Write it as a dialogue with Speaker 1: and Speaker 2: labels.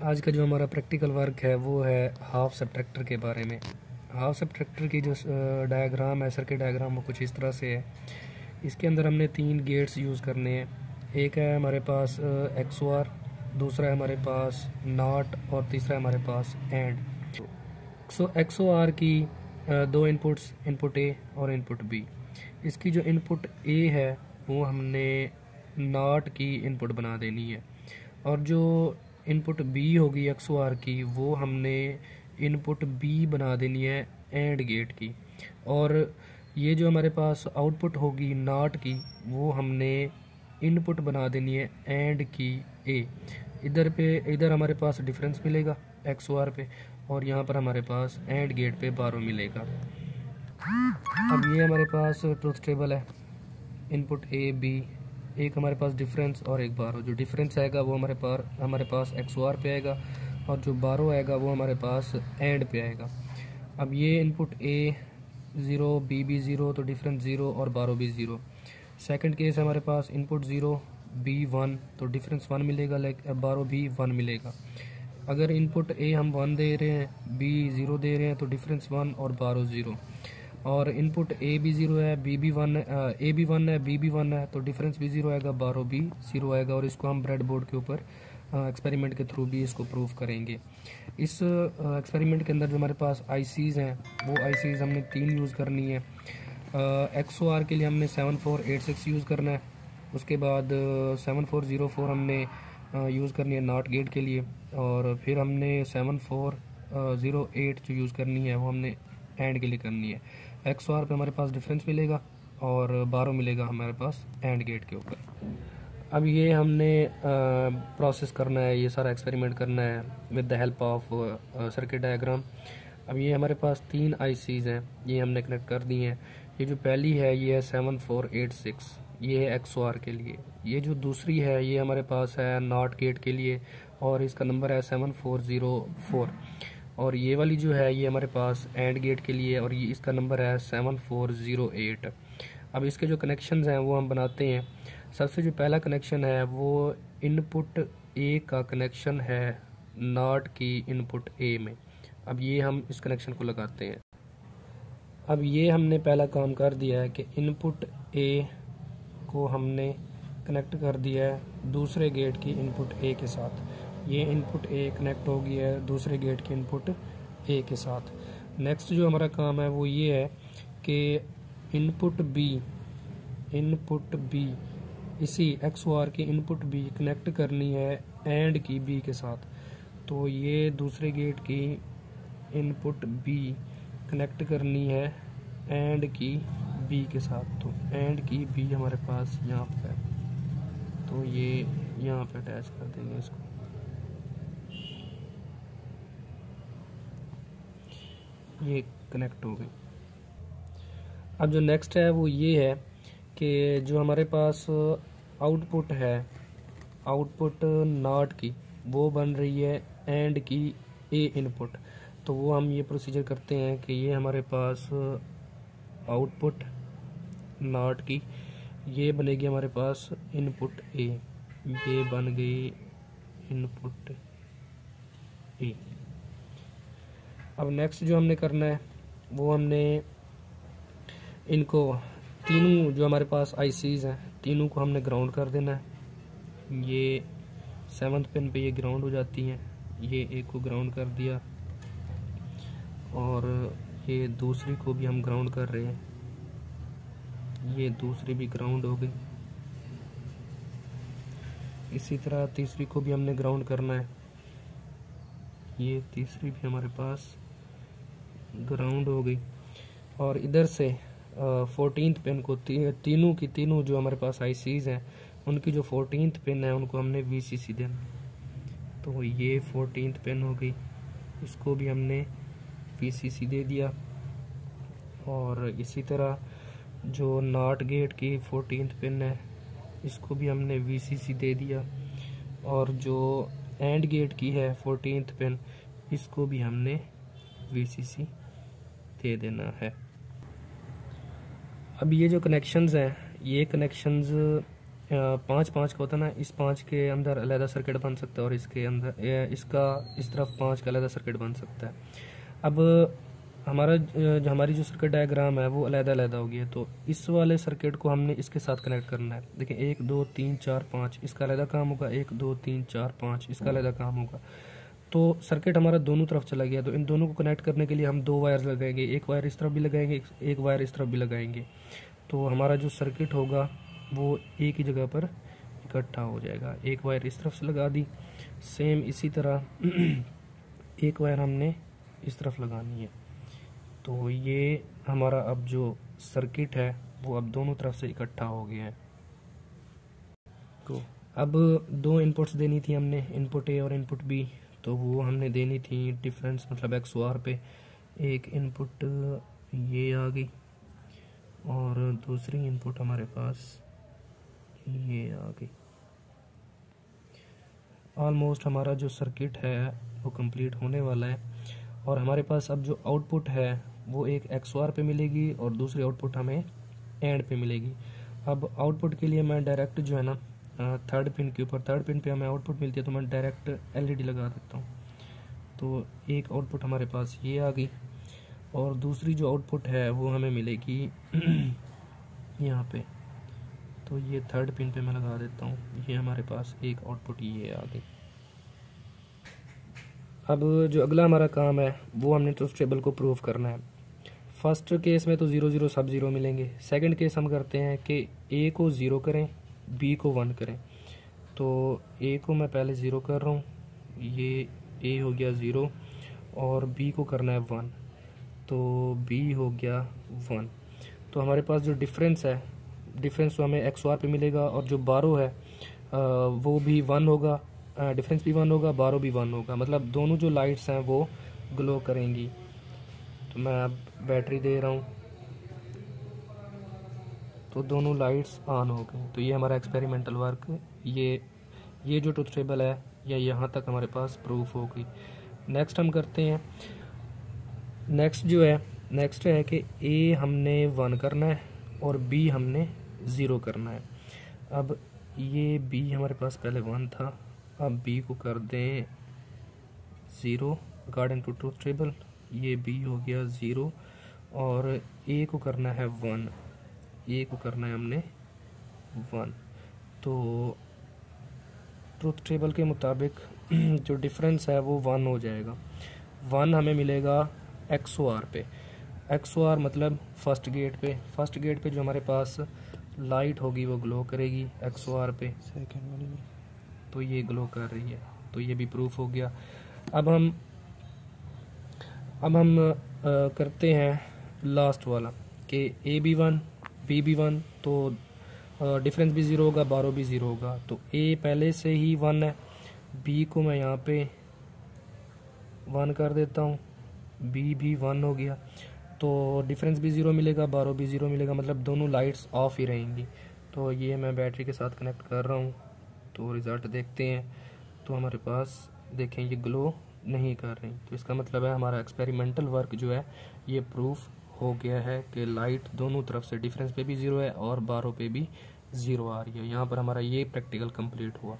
Speaker 1: आज का जो हमारा प्रैक्टिकल वर्क है वो है हाफ सबट्रैक्टर के बारे में। हाफ सबट्रैक्टर की जो डायग्राम है, सर्किट डायग्राम, वो कुछ इस तरह से है। इसके अंदर हमने 3 गेट्स यूज़ करने हैं। एक है हमारे पास XOR, दूसरा है हमारे पास नॉट और तीसरा है हमारे पास एंड। XOR की 2 इनपुट्स, इनपुट A और इनपुट B। इसकी जो इनपुट A है वो हमने नॉट की इनपुट बना देनी है, और जो इनपुट B होगी XOR की वो हमने इनपुट B बना देनी है एंड गेट की। और ये जो हमारे पास आउटपुट होगी नॉट की वो हमने इनपुट बना देनी है एंड की A। इधर हमारे पास डिफरेंस मिलेगा XOR पे, और यहाँ पर हमारे पास एंड गेट पे 12 मिलेगा। अब ये हमारे पास ट्रुथ टेबल है, इनपुट A B, एक हमारे पास डिफरेंस और एक 12। जो डिफरेंस आएगा वो हमारे पास XOR पे आएगा, और जो 12 आएगा वो हमारे पास एंड पे आएगा। अब ये इनपुट A 0 B भी 0, तो डिफरेंस 0 और 12 भी 0। सेकंड केस है हमारे पास इनपुट 0 B 1, तो डिफरेंस 1 मिलेगा, 12 भी 1 मिलेगा। अगर इनपुट A हम 1 दे रहे हैं, B 0 दे रहे हैं, तो डिफरेंस 1 और 12 0। और इनपुट A भी 0 है, B भी 1 है, A भी 1 है, B भी 1 है, तो डिफरेंस भी 0 आएगा, 12 भी 0 आएगा। और इसको हम ब्रेड बोर्ड के ऊपर एक्सपेरिमेंट के थ्रू भी इसको प्रूव करेंगे। इस एक्सपेरिमेंट के अंदर जो हमारे पास ICs हैं वो ICs हमने 3 यूज़ करनी है। XOR के लिए हमने 7486 यूज़ करना है। उसके बाद 7404 हमने यूज़ करनी है नॉट गेट के लिए, और फिर हमने 7408 जो यूज़ करनी है वो हमने एंड के लिए करनी है। XOR पे हमारे पास डिफरेंस मिलेगा और 12 मिलेगा हमारे पास एंड गेट के ऊपर। अब ये हमने प्रोसेस करना है, ये सारा एक्सपेरिमेंट करना है with the help of circuit diagram. अब ये हमारे पास 3 ICs हैं, ये हमने कनेक्ट कर दी हैं। ये जो पहली है ये है 7486, ये है XOR के लिए। ये जो दूसरी है ये हमारे पास है नॉट गेट के लिए, और इसका नंबर है 7404। और ये वाली जो है ये हमारे पास एंड गेट के लिए, और ये इसका नंबर है 7408। अब इसके जो कनेक्शंस हैं वो हम बनाते हैं। सबसे जो पहला कनेक्शन है वो इनपुट A का कनेक्शन है नॉट की इनपुट A में। अब ये हम इस कनेक्शन को लगाते हैं। अब ये हमने पहला काम कर दिया है कि इनपुट A को हमने कनेक्ट कर दिया है दूसरे गेट की इनपुट A के साथ। ये इनपुट A कनेक्ट हो गया है दूसरे गेट की इनपुट A के साथ। नेक्स्ट जो हमारा काम है वो ये है कि इनपुट B इसी XOR की इनपुट B कनेक्ट करनी है एंड की B के साथ। तो ये दूसरे गेट की इनपुट B कनेक्ट करनी है एंड की B के साथ। तो एंड की B हमारे पास यहाँ पे है, तो ये यहाँ पे अटैच कर देंगे इसको। ये कनेक्ट हो गई। अब जो नेक्स्ट है वो ये है कि जो हमारे पास आउटपुट है, आउटपुट नॉट की, वो बन रही है एंड की A इनपुट। तो वो हम ये प्रोसीजर करते हैं कि ये हमारे पास आउटपुट नॉट की ये बनेगी हमारे पास इनपुट A, ये बन गई इनपुट A। अब नेक्स्ट जो हमने करना है वो हमने इनको तीनों जो हमारे पास ICs हैं तीनों को हमने ग्राउंड कर देना है। ये 7th पिन पे ये ग्राउंड हो जाती हैं। ये एक को ग्राउंड कर दिया, और ये दूसरी को भी हम ग्राउंड कर रहे हैं। ये दूसरी भी ग्राउंड हो गई। इसी तरह तीसरी को भी हमने ग्राउंड करना है। ये तीसरी भी हमारे पास ग्राउंड हो गई। और इधर से 14th पिन को तीनों की तीनों जो हमारे पास ICs हैं उनकी जो 14th पिन है उनको हमने VCC देना। तो ये 14th पिन हो गई, इसको भी हमने VCC दे दिया। और इसी तरह जो नॉट गेट की 14th पिन है इसको भी हमने VCC दे दिया, और जो एंड गेट की है 14th पिन इसको भी हमने VCC दे देना है। अब ये जो कनेक्शंस हैं ये कनेक्शंस 5 5 का होता है ना, इस 5 के अंदर अलहदा सर्किट बन सकता है और इसके अंदर इसका इस तरफ 5 का अलहदा सर्किट बन सकता है। अब हमारी जो सर्किट डायग्राम है वो अलहदा अलहदा होगी है, तो इस वाले सर्किट को हमने इसके साथ कनेक्ट करना है। देखिए 1 2 3 4 5 इसका अलहदा काम होगा, 1 2 3 4 5 इसका अलहदा काम होगा। तो सर्किट हमारा दोनों तरफ चला गया, तो इन दोनों को कनेक्ट करने के लिए हम 2 वायर्स लगाएंगे, एक वायर इस तरफ भी लगाएंगे, एक वायर इस तरफ भी लगाएंगे। तो हमारा जो सर्किट होगा वो एक ही जगह पर इकट्ठा हो जाएगा। एक वायर इस तरफ से लगा दी, सेम इसी तरह एक वायर हमने इस तरफ लगानी है। तो ये हमारा अब जो सर्किट है वो अब दोनों तरफ से इकट्ठा हो गया है। तो अब 2 इनपुट्स देनी थी हमने, इनपुट ए और इनपुट बी, तो वो हमने देनी थी डिफरेंस मतलब एक्स ओ आर पे। एक इनपुट ये आ गई और दूसरी इनपुट हमारे पास ये आ गई। ऑलमोस्ट हमारा जो सर्किट है वो कंप्लीट होने वाला है और हमारे पास अब जो आउटपुट है वो एक XOR पे मिलेगी और दूसरी आउटपुट हमें एंड पे मिलेगी। अब आउटपुट के लिए मैं डायरेक्ट जो है ना थर्ड पिन के ऊपर, थर्ड पिन पे हमें आउटपुट मिलती है तो मैं डायरेक्ट LED लगा देता हूँ। तो एक आउटपुट हमारे पास ये आ गई और दूसरी जो आउटपुट है वो हमें मिलेगी यहाँ पे। तो ये थर्ड पिन पे मैं लगा देता हूँ, ये हमारे पास एक आउटपुट ये आ गई। अब जो अगला हमारा काम है वो हमने ट्रुथ टेबल को प्रूव करना है। फर्स्ट केस में तो 0 0 सब 0 मिलेंगे। सेकंड केस हम करते हैं कि ए को 0 करें, बी को 1 करें। तो ए को मैं पहले 0 कर रहा हूँ, ये ए हो गया 0 और बी को करना है 1, तो बी हो गया 1। तो हमारे पास जो डिफरेंस है, डिफरेंस तो हमें XOR पे मिलेगा और जो बारो है वो भी 1 होगा, डिफरेंस भी 1 होगा, बारो भी 1 होगा, मतलब दोनों जो लाइट्स हैं वो ग्लो करेंगी। तो मैं अब बैटरी दे रहा हूँ तो दोनों लाइट्स ऑन हो गई। तो ये हमारा एक्सपेरिमेंटल वर्क, ये जो ट्रुथ टेबल है या यहाँ तक हमारे पास प्रूफ हो गई। नेक्स्ट हम करते हैं, नेक्स्ट है कि ए हमने 1 करना है और बी हमने 0 करना है। अब ये बी हमारे पास पहले 1 था, अब बी को कर दें 0 अकॉर्डिंग टू ट्रुथ टेबल, ये बी हो गया 0 और ए को करना है 1, ए को करना है हमने 1। तो ट्रुथ टेबल के मुताबिक जो डिफरेंस है वो 1 हो जाएगा। 1 हमें मिलेगा XOR पे, XOR मतलब फर्स्ट गेट पे जो हमारे पास लाइट होगी वो ग्लो करेगी XOR पे, सेकंड वाली में तो ये ग्लो कर रही है, तो ये भी प्रूफ हो गया। अब हम करते हैं लास्ट वाला कि ए भी 1 बी भी 1, तो डिफरेंस भी 0 होगा, बारो भी 0 होगा। तो ए पहले से ही 1 है, बी को मैं यहाँ पे 1 कर देता हूँ, बी भी 1 हो गया, तो डिफरेंस भी 0 मिलेगा, बारो भी 0 मिलेगा, मतलब दोनों लाइट्स ऑफ ही रहेंगी। तो ये मैं बैटरी के साथ कनेक्ट कर रहा हूँ, तो रिज़ल्ट देखते हैं। तो हमारे पास देखें ये ग्लो नहीं कर रही, तो इसका मतलब है हमारा एक्सपेरिमेंटल वर्क जो है ये प्रूफ हो गया है कि लाइट दोनों तरफ से, डिफरेंस पे भी 0 है और बारो पे भी 0 आ रही है। यहाँ पर हमारा ये प्रैक्टिकल कंप्लीट हुआ।